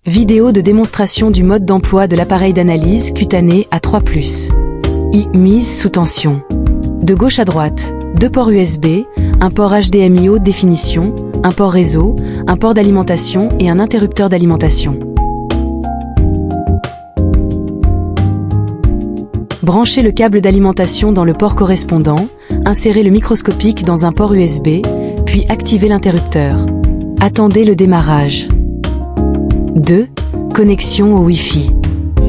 Vidéo de démonstration du mode d'emploi de l'appareil d'analyse cutanée A3+. Mise sous tension. De gauche à droite, 2 ports USB, un port HDMI haute définition, un port réseau, un port d'alimentation et un interrupteur d'alimentation. Branchez le câble d'alimentation dans le port correspondant, insérez le microscopique dans un port USB, puis activez l'interrupteur. Attendez le démarrage. 2. Connexion au Wi-Fi.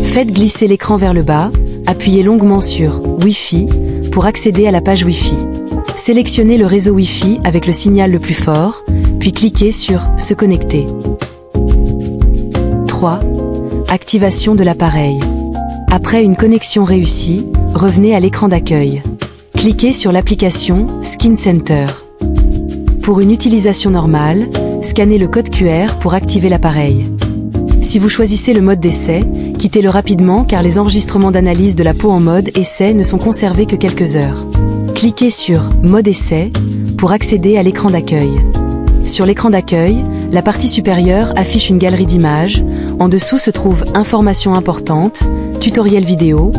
Faites glisser l'écran vers le bas, appuyez longuement sur Wi-Fi pour accéder à la page Wi-Fi. Sélectionnez le réseau Wi-Fi avec le signal le plus fort, puis cliquez sur Se connecter. 3. Activation de l'appareil. Après une connexion réussie, revenez à l'écran d'accueil. Cliquez sur l'application Skin Center. Pour une utilisation normale, scannez le code QR pour activer l'appareil. Si vous choisissez le mode d'essai, quittez-le rapidement car les enregistrements d'analyse de la peau en mode essai ne sont conservés que quelques heures. Cliquez sur Mode essai pour accéder à l'écran d'accueil. Sur l'écran d'accueil, la partie supérieure affiche une galerie d'images, en dessous se trouvent Informations importantes, Tutoriel vidéo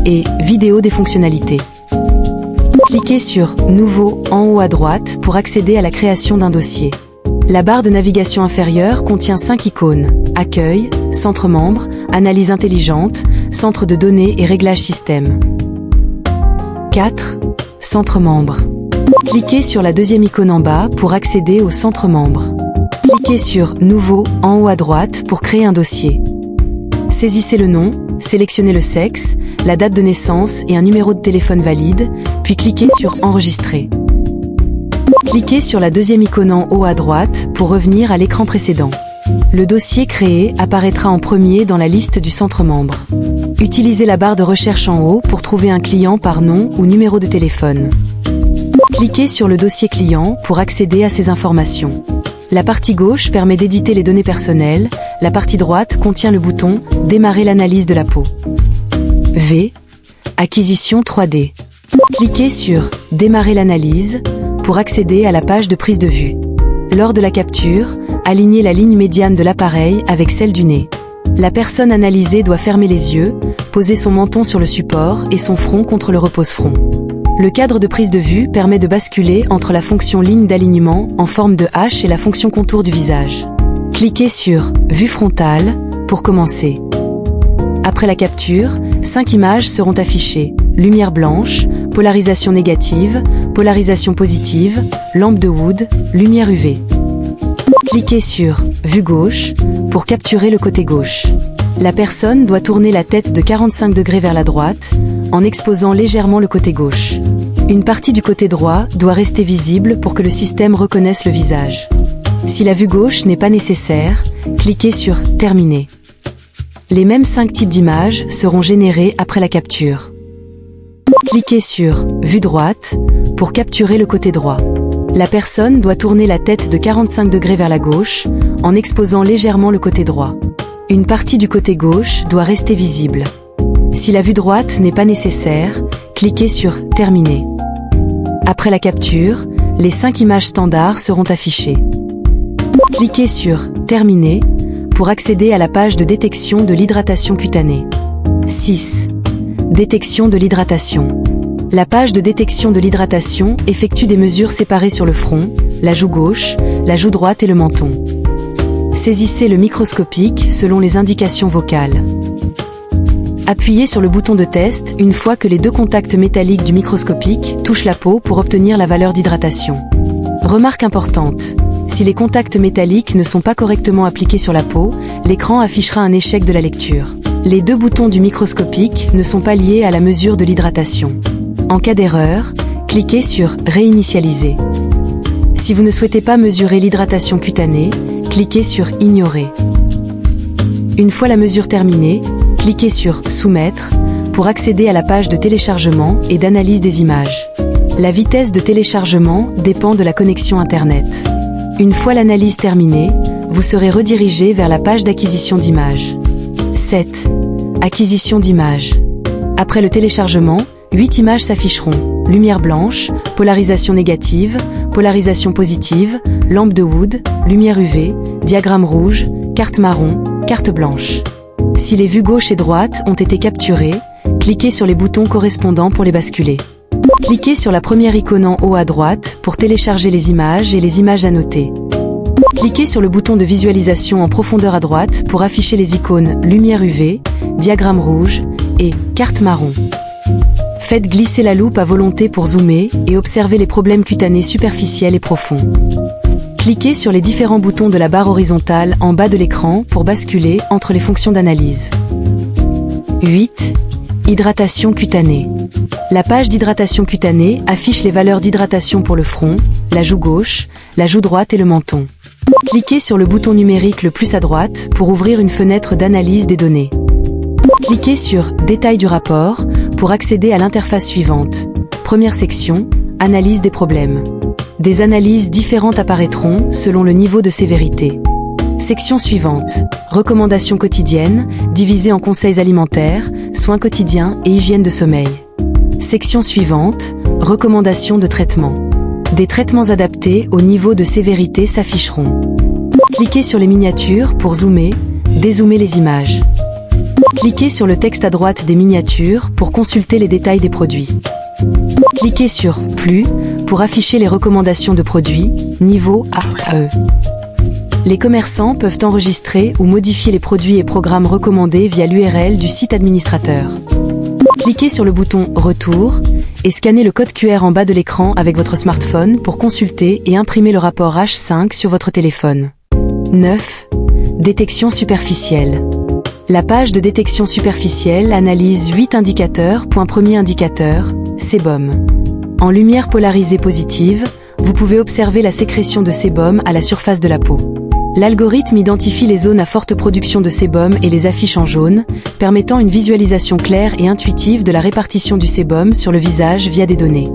et Vidéo des fonctionnalités. Cliquez sur Nouveau en haut à droite pour accéder à la création d'un dossier. La barre de navigation inférieure contient 5 icônes: Accueil, Centre membre, Analyse intelligente, Centre de données et Réglages système. 4. Centre membre. Cliquez sur la deuxième icône en bas pour accéder au centre membre. Cliquez sur Nouveau en haut à droite pour créer un dossier. Saisissez le nom, sélectionnez le sexe, la date de naissance et un numéro de téléphone valide, puis cliquez sur Enregistrer. Cliquez sur la deuxième icône en haut à droite pour revenir à l'écran précédent. Le dossier créé apparaîtra en premier dans la liste du centre membre. Utilisez la barre de recherche en haut pour trouver un client par nom ou numéro de téléphone. Cliquez sur le dossier client pour accéder à ces informations. La partie gauche permet d'éditer les données personnelles, la partie droite contient le bouton « Démarrer l'analyse de la peau ». V. Acquisition 3D. Cliquez sur « Démarrer l'analyse » pour accéder à la page de prise de vue. Lors de la capture, alignez la ligne médiane de l'appareil avec celle du nez. La personne analysée doit fermer les yeux, poser son menton sur le support et son front contre le repose-front. Le cadre de prise de vue permet de basculer entre la fonction ligne d'alignement en forme de H et la fonction contour du visage. Cliquez sur Vue frontale pour commencer. Après la capture, 5 images seront affichées: lumière blanche, polarisation négative, polarisation positive, lampe de Wood, lumière UV. Cliquez sur Vue gauche pour capturer le côté gauche. La personne doit tourner la tête de 45 degrés vers la droite, en exposant légèrement le côté gauche. Une partie du côté droit doit rester visible pour que le système reconnaisse le visage. Si la vue gauche n'est pas nécessaire, cliquez sur Terminer. Les mêmes 5 types d'images seront générés après la capture. Cliquez sur Vue droite pour capturer le côté droit. La personne doit tourner la tête de 45 degrés vers la gauche, en exposant légèrement le côté droit. Une partie du côté gauche doit rester visible. Si la vue droite n'est pas nécessaire, cliquez sur Terminer. Après la capture, les 5 images standards seront affichées. Cliquez sur Terminer pour accéder à la page de détection de l'hydratation cutanée. 6. Détection de l'hydratation. La page de détection de l'hydratation effectue des mesures séparées sur le front, la joue gauche, la joue droite et le menton. Saisissez le microscopique selon les indications vocales. Appuyez sur le bouton de test une fois que les 2 contacts métalliques du microscopique touchent la peau pour obtenir la valeur d'hydratation. Remarque importante: si les contacts métalliques ne sont pas correctement appliqués sur la peau, l'écran affichera un échec de la lecture. Les 2 boutons du microscopique ne sont pas liés à la mesure de l'hydratation. En cas d'erreur, cliquez sur Réinitialiser. Si vous ne souhaitez pas mesurer l'hydratation cutanée, cliquez sur Ignorer. Une fois la mesure terminée, cliquez sur Soumettre pour accéder à la page de téléchargement et d'analyse des images. La vitesse de téléchargement dépend de la connexion Internet. Une fois l'analyse terminée, vous serez redirigé vers la page d'acquisition d'images. 7. Acquisition d'images. Après le téléchargement, 8 images s'afficheront: lumière blanche, polarisation négative, polarisation positive, lampe de Wood, lumière UV, diagramme rouge, carte marron, carte blanche. Si les vues gauche et droite ont été capturées, cliquez sur les boutons correspondants pour les basculer. Cliquez sur la première icône en haut à droite pour télécharger les images et les images annotées. Cliquez sur le bouton de visualisation en profondeur à droite pour afficher les icônes lumière UV, diagramme rouge et carte marron. Faites glisser la loupe à volonté pour zoomer et observer les problèmes cutanés superficiels et profonds. Cliquez sur les différents boutons de la barre horizontale en bas de l'écran pour basculer entre les fonctions d'analyse. 8. Hydratation cutanée. La page d'hydratation cutanée affiche les valeurs d'hydratation pour le front, la joue gauche, la joue droite et le menton. Cliquez sur le bouton numérique le plus à droite pour ouvrir une fenêtre d'analyse des données. Cliquez sur « Détail du rapport » pour accéder à l'interface suivante. Première section, analyse des problèmes. Des analyses différentes apparaîtront selon le niveau de sévérité. Section suivante, recommandations quotidiennes, divisées en conseils alimentaires, soins quotidiens et hygiène de sommeil. Section suivante, recommandations de traitement. Des traitements adaptés au niveau de sévérité s'afficheront. Cliquez sur les miniatures pour zoomer, dézoomer les images. Cliquez sur le texte à droite des miniatures pour consulter les détails des produits. Cliquez sur « Plus » pour afficher les recommandations de produits, niveau A à E. Les commerçants peuvent enregistrer ou modifier les produits et programmes recommandés via l'URL du site administrateur. Cliquez sur le bouton « Retour » et scannez le code QR en bas de l'écran avec votre smartphone pour consulter et imprimer le rapport H5 sur votre téléphone. 9. Détection superficielle. La page de détection superficielle analyse 8 indicateurs. Premier indicateur, sébum. En lumière polarisée positive, vous pouvez observer la sécrétion de sébum à la surface de la peau. L'algorithme identifie les zones à forte production de sébum et les affiche en jaune, permettant une visualisation claire et intuitive de la répartition du sébum sur le visage via des données.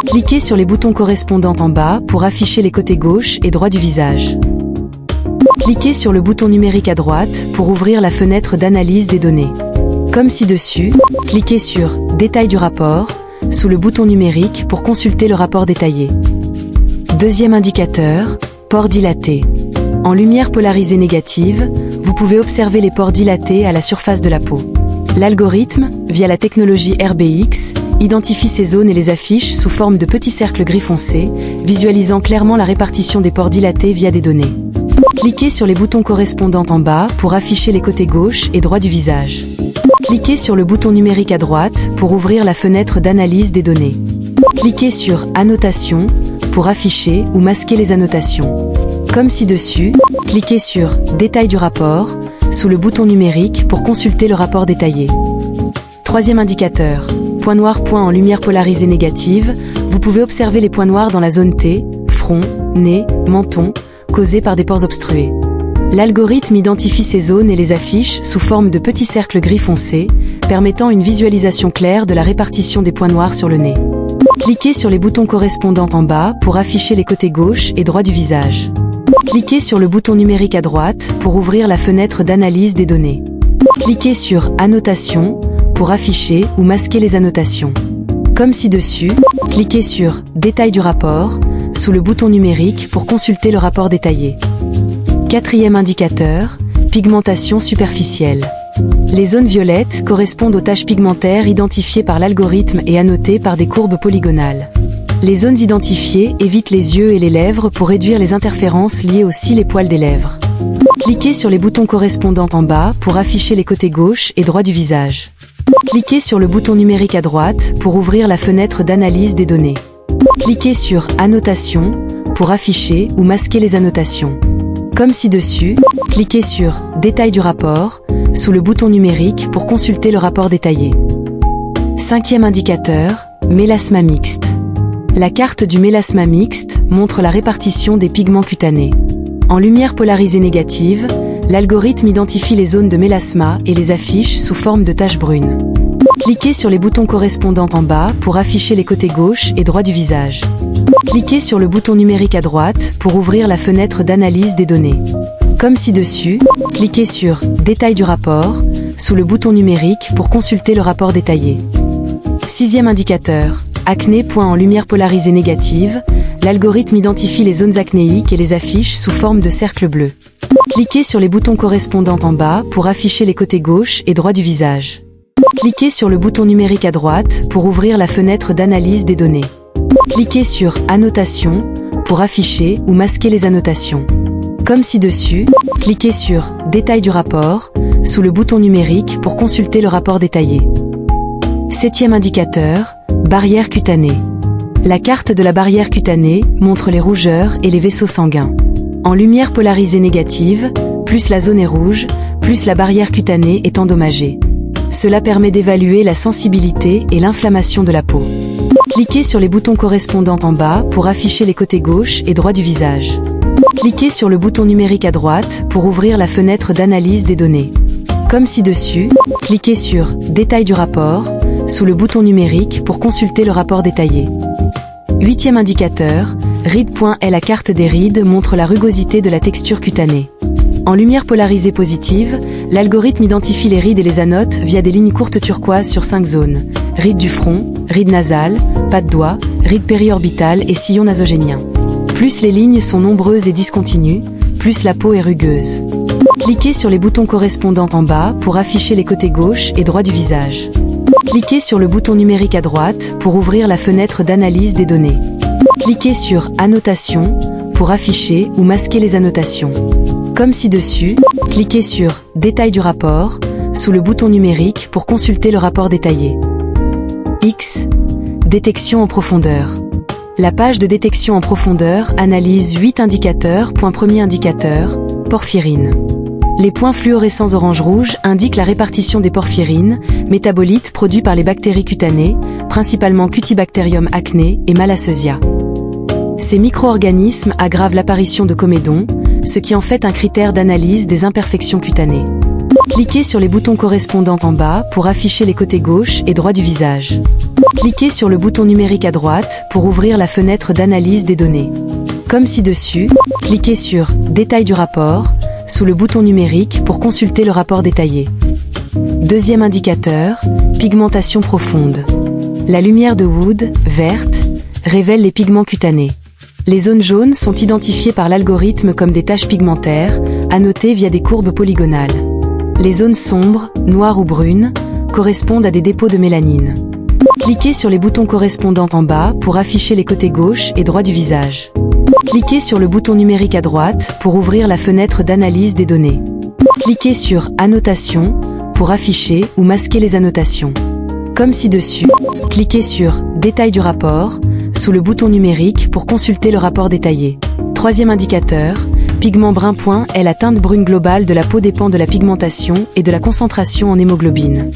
Cliquez sur les boutons correspondants en bas pour afficher les côtés gauche et droit du visage. Cliquez sur le bouton numérique à droite pour ouvrir la fenêtre d'analyse des données. Comme ci-dessus, cliquez sur « Détail du rapport » sous le bouton numérique pour consulter le rapport détaillé. Deuxième indicateur, pores dilatés. En lumière polarisée négative, vous pouvez observer les pores dilatés à la surface de la peau. L'algorithme, via la technologie RBX, identifie ces zones et les affiche sous forme de petits cercles gris foncé, visualisant clairement la répartition des pores dilatés via des données. Cliquez sur les boutons correspondants en bas pour afficher les côtés gauche et droit du visage. Cliquez sur le bouton numérique à droite pour ouvrir la fenêtre d'analyse des données. Cliquez sur « Annotations » pour afficher ou masquer les annotations. Comme ci-dessus, cliquez sur « Détail du rapport » sous le bouton numérique pour consulter le rapport détaillé. Troisième indicateur, point noir point en lumière polarisée négative, vous pouvez observer les points noirs dans la zone T, front, nez, menton, causés par des pores obstrués. L'algorithme identifie ces zones et les affiche sous forme de petits cercles gris foncé, permettant une visualisation claire de la répartition des points noirs sur le nez. Cliquez sur les boutons correspondants en bas pour afficher les côtés gauche et droit du visage. Cliquez sur le bouton numérique à droite pour ouvrir la fenêtre d'analyse des données. Cliquez sur « Annotations » pour afficher ou masquer les annotations. Comme ci-dessus, cliquez sur « Détail du rapport » sous le bouton numérique pour consulter le rapport détaillé. Quatrième indicateur, pigmentation superficielle. Les zones violettes correspondent aux taches pigmentaires identifiées par l'algorithme et annotées par des courbes polygonales. Les zones identifiées évitent les yeux et les lèvres pour réduire les interférences liées aux cils et poils des lèvres. Cliquez sur les boutons correspondants en bas pour afficher les côtés gauche et droit du visage. Cliquez sur le bouton numérique à droite pour ouvrir la fenêtre d'analyse des données. Cliquez sur « Annotations » pour afficher ou masquer les annotations. Comme ci-dessus, cliquez sur « Détail du rapport » sous le bouton numérique pour consulter le rapport détaillé. Cinquième indicateur, mélasma mixte. La carte du mélasma mixte montre la répartition des pigments cutanés. En lumière polarisée négative, l'algorithme identifie les zones de mélasma et les affiche sous forme de taches brunes. Cliquez sur les boutons correspondants en bas pour afficher les côtés gauche et droit du visage. Cliquez sur le bouton numérique à droite pour ouvrir la fenêtre d'analyse des données. Comme ci-dessus, cliquez sur « Détail du rapport » sous le bouton numérique pour consulter le rapport détaillé. Sixième indicateur, acné. En lumière polarisée négative, L'algorithme identifie les zones acnéiques et les affiche sous forme de cercles bleus. Cliquez sur les boutons correspondants en bas pour afficher les côtés gauche et droit du visage. Cliquez sur le bouton numérique à droite pour ouvrir la fenêtre d'analyse des données. Cliquez sur Annotations pour afficher ou masquer les annotations. Comme ci-dessus, cliquez sur Détail du rapport sous le bouton numérique pour consulter le rapport détaillé. 7e indicateur, barrière cutanée. La carte de la barrière cutanée montre les rougeurs et les vaisseaux sanguins. En lumière polarisée négative, plus la zone est rouge, plus la barrière cutanée est endommagée. Cela permet d'évaluer la sensibilité et l'inflammation de la peau. Cliquez sur les boutons correspondants en bas pour afficher les côtés gauche et droit du visage. Cliquez sur le bouton numérique à droite pour ouvrir la fenêtre d'analyse des données. Comme ci-dessus, cliquez sur Détail du rapport sous le bouton numérique pour consulter le rapport détaillé. 8e indicateur, ride.est. La carte des rides montre la rugosité de la texture cutanée. En lumière polarisée positive, l'algorithme identifie les rides et les annote via des lignes courtes turquoises sur 5 zones. Rides du front, rides nasales, pas de doigt, rides périorbitales et sillon nasogénien. Plus les lignes sont nombreuses et discontinues, plus la peau est rugueuse. Cliquez sur les boutons correspondants en bas pour afficher les côtés gauche et droit du visage. Cliquez sur le bouton numérique à droite pour ouvrir la fenêtre d'analyse des données. Cliquez sur Annotations pour afficher ou masquer les annotations. Comme ci-dessus, cliquez sur Détail du rapport sous le bouton numérique pour consulter le rapport détaillé. X. Détection en profondeur. La page de détection en profondeur analyse 8 indicateurs. Premier indicateur, porphyrine. Les points fluorescents orange-rouge indiquent la répartition des porphyrines, métabolites produits par les bactéries cutanées, principalement Cutibacterium acné et Malassezia. Ces micro-organismes aggravent l'apparition de comédons, ce qui en fait un critère d'analyse des imperfections cutanées. Cliquez sur les boutons correspondants en bas pour afficher les côtés gauche et droit du visage. Cliquez sur le bouton numérique à droite pour ouvrir la fenêtre d'analyse des données. Comme ci-dessus, cliquez sur Détail du rapport sous le bouton numérique pour consulter le rapport détaillé. 2e indicateur, pigmentation profonde. La lumière de Wood, verte, révèle les pigments cutanés. Les zones jaunes sont identifiées par l'algorithme comme des taches pigmentaires, annotées via des courbes polygonales. Les zones sombres, noires ou brunes, correspondent à des dépôts de mélanine. Cliquez sur les boutons correspondants en bas pour afficher les côtés gauche et droit du visage. Cliquez sur le bouton numérique à droite pour ouvrir la fenêtre d'analyse des données. Cliquez sur Annotations pour afficher ou masquer les annotations. Comme ci-dessus, cliquez sur Détail du rapport sous le bouton numérique pour consulter le rapport détaillé. 3e indicateur, pigment brun. Est la teinte brune globale de la peau dépend de la pigmentation et de la concentration en hémoglobine.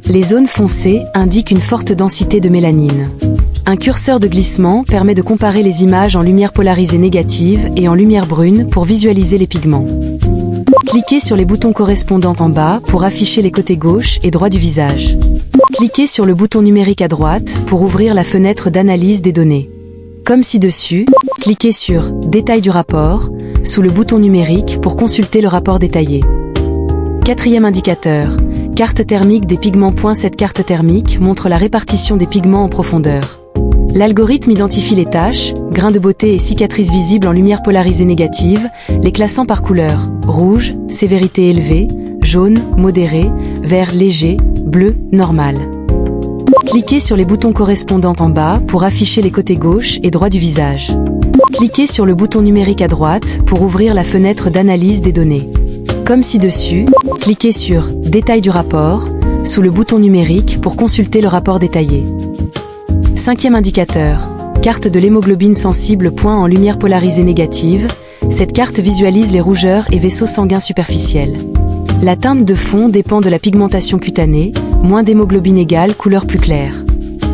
Les zones foncées indiquent une forte densité de mélanine. Un curseur de glissement permet de comparer les images en lumière polarisée négative et en lumière brune pour visualiser les pigments. Cliquez sur les boutons correspondants en bas pour afficher les côtés gauche et droit du visage. Cliquez sur le bouton numérique à droite pour ouvrir la fenêtre d'analyse des données. Comme ci-dessus, cliquez sur Détail du rapport sous le bouton numérique pour consulter le rapport détaillé. 4e indicateur, carte thermique des pigments. Cette carte thermique montre la répartition des pigments en profondeur. L'algorithme identifie les taches, grains de beauté et cicatrices visibles en lumière polarisée négative, les classant par couleur: rouge, sévérité élevée, jaune, modéré, vert léger, bleu, normal. Cliquez sur les boutons correspondants en bas pour afficher les côtés gauche et droit du visage. Cliquez sur le bouton numérique à droite pour ouvrir la fenêtre d'analyse des données. Comme ci-dessus, cliquez sur Détail du rapport sous le bouton numérique pour consulter le rapport détaillé. 5e indicateur, carte de l'hémoglobine sensible. En lumière polarisée négative, cette carte visualise les rougeurs et vaisseaux sanguins superficiels. La teinte de fond dépend de la pigmentation cutanée, moins d'hémoglobine égale couleur plus claire.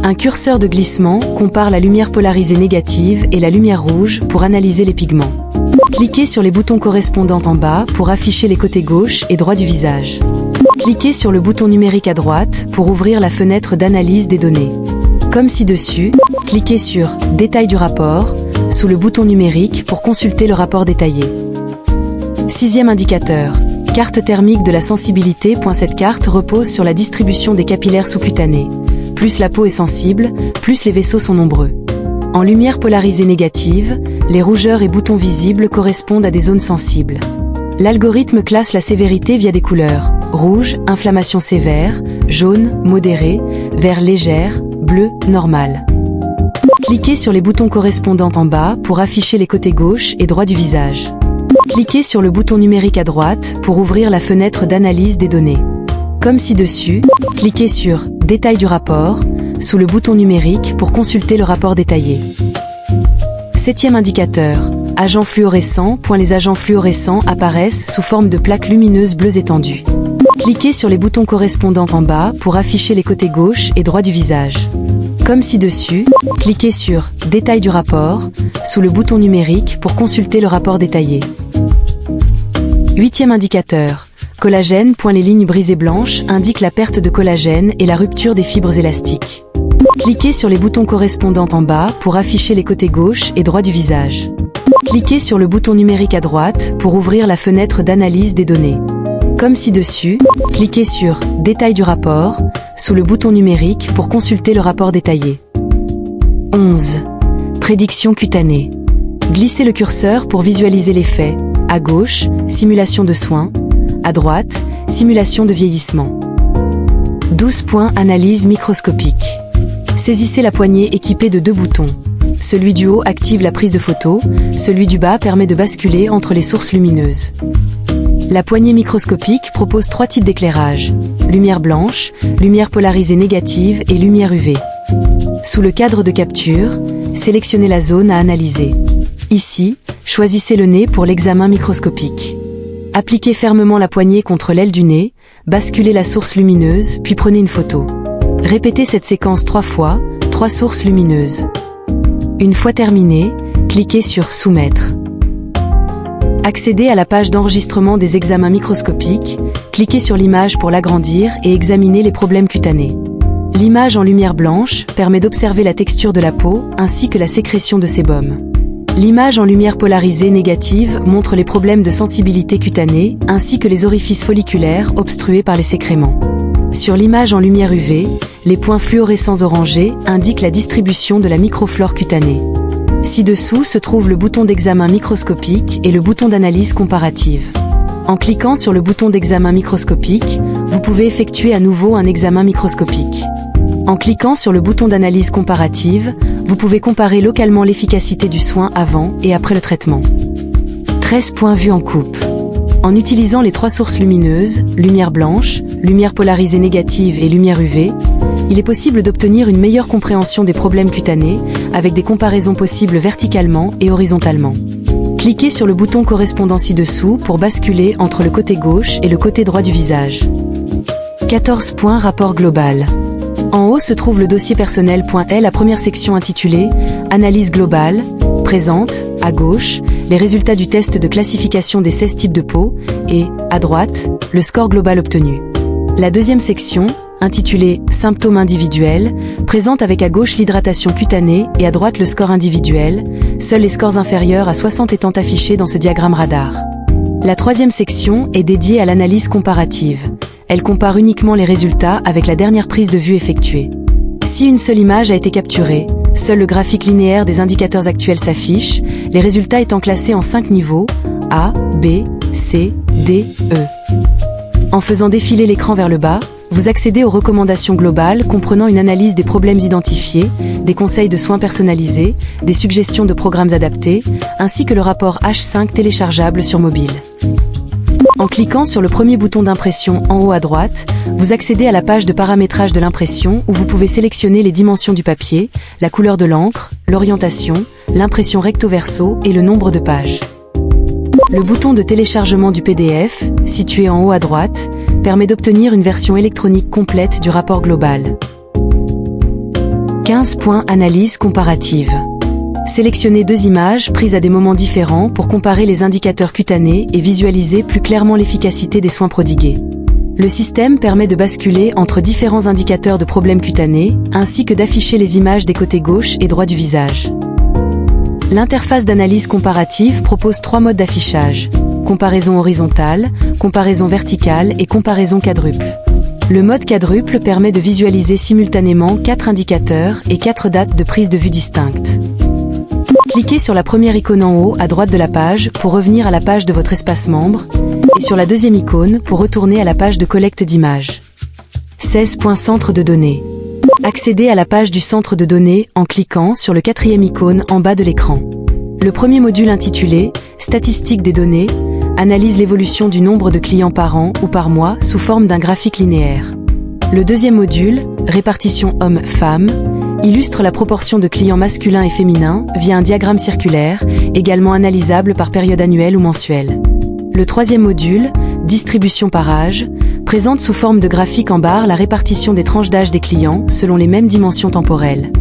Un curseur de glissement compare la lumière polarisée négative et la lumière rouge pour analyser les pigments. Cliquez sur les boutons correspondants en bas pour afficher les côtés gauche et droit du visage. Cliquez sur le bouton numérique à droite pour ouvrir la fenêtre d'analyse des données. Comme ci-dessus, cliquez sur Détail du rapport sous le bouton numérique pour consulter le rapport détaillé. 6e indicateur, carte thermique de la sensibilité. Cette carte repose sur la distribution des capillaires sous-cutanés. Plus la peau est sensible, plus les vaisseaux sont nombreux. En lumière polarisée négative, les rougeurs et boutons visibles correspondent à des zones sensibles. L'algorithme classe la sévérité via des couleurs: rouge, inflammation sévère; jaune, modéré; vert légère; bleu, normal. Cliquez sur les boutons correspondants en bas pour afficher les côtés gauche et droit du visage. Cliquez sur le bouton numérique à droite pour ouvrir la fenêtre d'analyse des données. Comme ci-dessus, cliquez sur « Détail du rapport » sous le bouton numérique pour consulter le rapport détaillé. 7e indicateur. Agents fluorescents. Les agents fluorescents apparaissent sous forme de plaques lumineuses bleues étendues. Cliquez sur les boutons correspondants en bas pour afficher les côtés gauche et droit du visage. Comme ci-dessus, cliquez sur « Détail du rapport » sous le bouton numérique pour consulter le rapport détaillé. 8e indicateur. Collagène. Les lignes brisées blanches indiquent la perte de collagène et la rupture des fibres élastiques. Cliquez sur les boutons correspondants en bas pour afficher les côtés gauche et droit du visage. Cliquez sur le bouton numérique à droite pour ouvrir la fenêtre d'analyse des données. Comme ci-dessus, cliquez sur « Détail du rapport » sous le bouton numérique pour consulter le rapport détaillé. 11. Prédiction cutanée. Glissez le curseur pour visualiser l'effet. À gauche, simulation de soins. À droite, simulation de vieillissement. 12. Analyse microscopique. Saisissez la poignée équipée de 2 boutons. Celui du haut active la prise de photo, celui du bas permet de basculer entre les sources lumineuses. La poignée microscopique propose 3 types d'éclairage: lumière blanche, lumière polarisée négative et lumière UV. Sous le cadre de capture, sélectionnez la zone à analyser. Ici, choisissez le nez pour l'examen microscopique. Appliquez fermement la poignée contre l'aile du nez, basculez la source lumineuse, puis prenez une photo. Répétez cette séquence 3 fois, 3 sources lumineuses. Une fois terminé, cliquez sur « Soumettre ». Accédez à la page d'enregistrement des examens microscopiques, cliquez sur l'image pour l'agrandir et examinez les problèmes cutanés. L'image en lumière blanche permet d'observer la texture de la peau ainsi que la sécrétion de sébum. L'image en lumière polarisée négative montre les problèmes de sensibilité cutanée ainsi que les orifices folliculaires obstrués par les sécréments. Sur l'image en lumière UV, les points fluorescents orangés indiquent la distribution de la microflore cutanée. Ci-dessous se trouve le bouton d'examen microscopique et le bouton d'analyse comparative. En cliquant sur le bouton d'examen microscopique, vous pouvez effectuer à nouveau un examen microscopique. En cliquant sur le bouton d'analyse comparative, vous pouvez comparer localement l'efficacité du soin avant et après le traitement. 13. Vue en coupe. En utilisant les 3 sources lumineuses, lumière blanche, lumière polarisée négative et lumière UV, il est possible d'obtenir une meilleure compréhension des problèmes cutanés avec des comparaisons possibles verticalement et horizontalement. Cliquez sur le bouton correspondant ci-dessous pour basculer entre le côté gauche et le côté droit du visage. 14. Rapport global. En haut se trouve le dossier personnel.L, la première section intitulée « Analyse globale » présente, à gauche, les résultats du test de classification des 16 types de peau et, à droite, le score global obtenu. La deuxième section, intitulée « Symptômes individuels », présente avec à gauche l'hydratation cutanée et à droite le score individuel, seuls les scores inférieurs à 60 étant affichés dans ce diagramme radar. La troisième section est dédiée à l'analyse comparative. Elle compare uniquement les résultats avec la dernière prise de vue effectuée. Si une seule image a été capturée, seul le graphique linéaire des indicateurs actuels s'affiche, les résultats étant classés en 5 niveaux, A, B, C, D, E. En faisant défiler l'écran vers le bas, vous accédez aux recommandations globales comprenant une analyse des problèmes identifiés, des conseils de soins personnalisés, des suggestions de programmes adaptés, ainsi que le rapport H5 téléchargeable sur mobile. En cliquant sur le premier bouton d'impression en haut à droite, vous accédez à la page de paramétrage de l'impression où vous pouvez sélectionner les dimensions du papier, la couleur de l'encre, l'orientation, l'impression recto-verso et le nombre de pages. Le bouton de téléchargement du PDF, situé en haut à droite, permet d'obtenir une version électronique complète du rapport global. 15. Analyse comparative. Sélectionnez 2 images prises à des moments différents pour comparer les indicateurs cutanés et visualiser plus clairement l'efficacité des soins prodigués. Le système permet de basculer entre différents indicateurs de problèmes cutanés, ainsi que d'afficher les images des côtés gauche et droit du visage. L'interface d'analyse comparative propose 3 modes d'affichage: comparaison horizontale, comparaison verticale et comparaison quadruple. Le mode quadruple permet de visualiser simultanément 4 indicateurs et 4 dates de prise de vue distinctes. Cliquez sur la première icône en haut à droite de la page pour revenir à la page de votre espace membre et sur la deuxième icône pour retourner à la page de collecte d'images. 16. Centre de données. Accédez à la page du centre de données en cliquant sur le quatrième icône en bas de l'écran. Le premier module intitulé « Statistiques des données » analyse l'évolution du nombre de clients par an ou par mois sous forme d'un graphique linéaire. Le deuxième module « Répartition hommes-femmes » illustre la proportion de clients masculins et féminins via un diagramme circulaire, également analysable par période annuelle ou mensuelle. Le troisième module « Distribution par âge » présente sous forme de graphique en barre la répartition des tranches d'âge des clients selon les mêmes dimensions temporelles.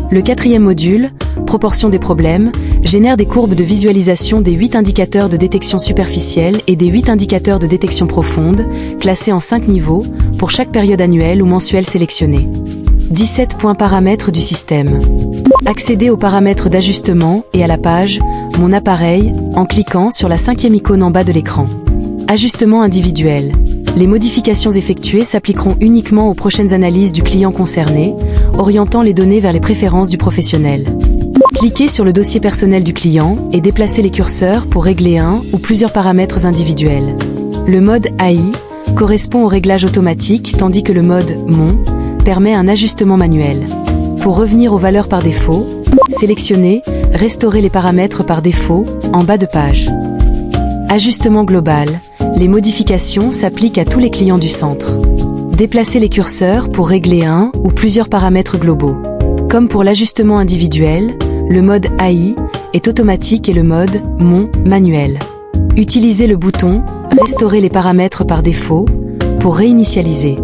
Le quatrième module, Proportion des problèmes, génère des courbes de visualisation des 8 indicateurs de détection superficielle et des 8 indicateurs de détection profonde, classés en 5 niveaux, pour chaque période annuelle ou mensuelle sélectionnée. 17. Paramètres du système. Accédez aux paramètres d'ajustement et à la page « Mon appareil » en cliquant sur la cinquième icône en bas de l'écran. Ajustement individuel. Les modifications effectuées s'appliqueront uniquement aux prochaines analyses du client concerné, orientant les données vers les préférences du professionnel. Cliquez sur le dossier personnel du client et déplacez les curseurs pour régler un ou plusieurs paramètres individuels. Le mode AI correspond au réglage automatique tandis que le mode Mon permet un ajustement manuel. Pour revenir aux valeurs par défaut, sélectionnez « Restaurer les paramètres par défaut » en bas de page. Ajustement global. Les modifications s'appliquent à tous les clients du centre. Déplacez les curseurs pour régler un ou plusieurs paramètres globaux. Comme pour l'ajustement individuel, le mode AI est automatique et le mode Mon manuel. Utilisez le bouton « Restaurer les paramètres par défaut » pour réinitialiser.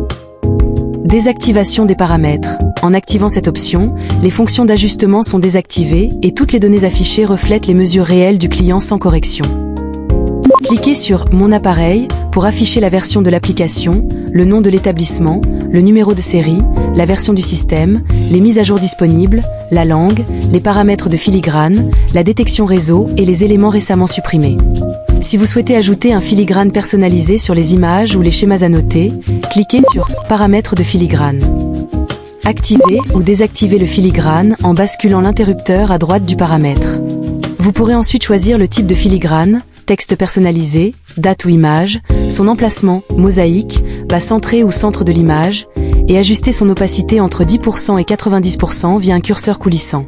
Désactivation des paramètres. En activant cette option, les fonctions d'ajustement sont désactivées et toutes les données affichées reflètent les mesures réelles du client sans correction. Cliquez sur « Mon appareil » pour afficher la version de l'application, le nom de l'établissement, le numéro de série, la version du système, les mises à jour disponibles, la langue, les paramètres de filigrane, la détection réseau et les éléments récemment supprimés. Si vous souhaitez ajouter un filigrane personnalisé sur les images ou les schémas annotés, cliquez sur « Paramètres de filigrane ». Activez ou désactivez le filigrane en basculant l'interrupteur à droite du paramètre. Vous pourrez ensuite choisir le type de filigrane, texte personnalisé, date ou image, son emplacement, mosaïque, bas centré ou centre de l'image, et ajuster son opacité entre 10% et 90% via un curseur coulissant.